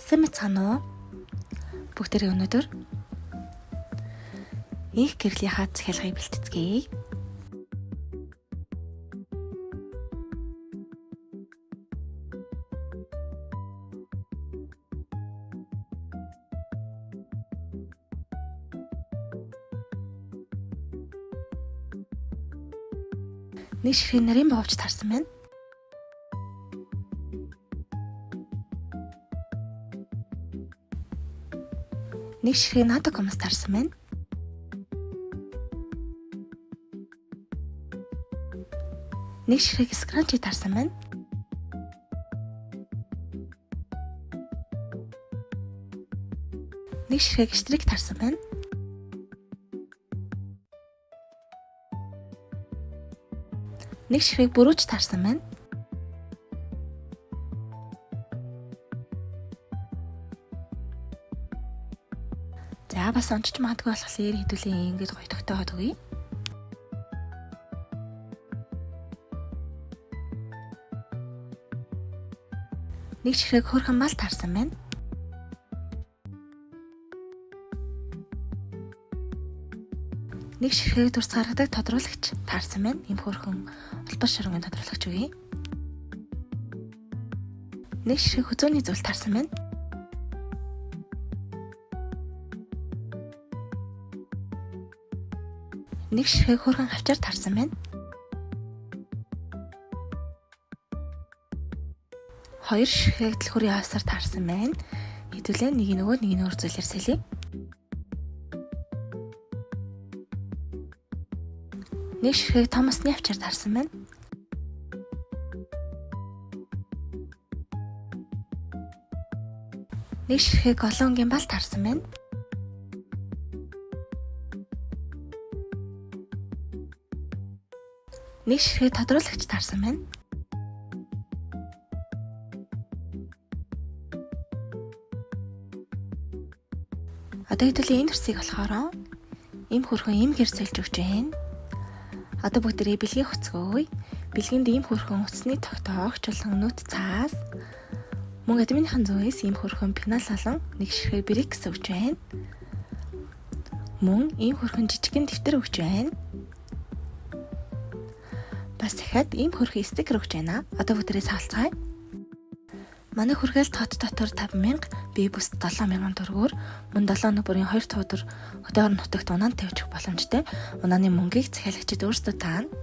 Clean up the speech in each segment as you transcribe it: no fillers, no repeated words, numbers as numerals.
Сайн мэцхан уу? Бүгдээрээ өнөөдөр их гэрлийнхаа захиалгыг бэлтгэцгээе. Нэг ширхэг нарийн боовч тарсан байна. Нэг ширхэг надад гомс тарсан байна. Нэг ширхэг скранчи тарсан байна. Нэг ширхэг штрик тарсан байна. Нэг ширхэг бүрүүч тарсан байна. За бас онцч магадгүй болохоор хэдүүлээ ингэж гоё тогтооход өгье. Нэг ширхэг хөрхөн мал тарсан байна. Нэг ширхэг дурс гаргадаг тодруулагч таарсан байна. Ийм хөрхөн улбал шоронгийн тодруулагч үгүй. Нэг ширхэг хүзүүний зүйл таарсан байна. Нэг ширхэг хөрхөн хавчаар таарсан байна. Хоёр ширхэг дэлхүүрийн хавсаар таарсан байна. Хэдүүлээ нэг өөр зүйлээр сэлье. Нэг ширхэг том усны хавчаар таарсан байна. Нэг ширхэг олон гимбал таарсан байна. Нэг ширхэг тодруулагч таарсан байна. Одоо хэдүүлээ энэ төрсийг болохоор ийм хөрхөн ийм хэрцэлж өгч байна. Одоо бүгдээрээ бэлгийг хөцгөөе. Бэлгэнд ийм хөрхөн утасны тогтоогч болон нүд цаас мөн админийхэн зөөс ийм хөрхөн пенал болон нэг ширхэг брикс өгч байна. Мөн ийм хөрхөн жижигхэн дэвтэр өгч байна. Бас дахиад ийм хөрхөн стикер өгч байна. Одоо бүгдээрээ саалцгаая. Манай хүргээл тод дотор 5,000, бие бүс 7,000 төгрөгөөр мөн 7 өнөө бүрийн 2 дахь өдөр хөдөө орон нутагт унаанд тавьчих боломжтой. Унааны мөнгийг захиалагчид өөрсдөө таана.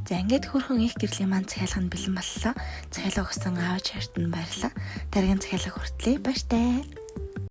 За ингээд хөрхөн их гэрлийн маань захиалга нь бэлэн боллоо. Захиалга өгсөн аав чарт нь баярлалаа. Дараагийн захиалга хүртлээ баяртай.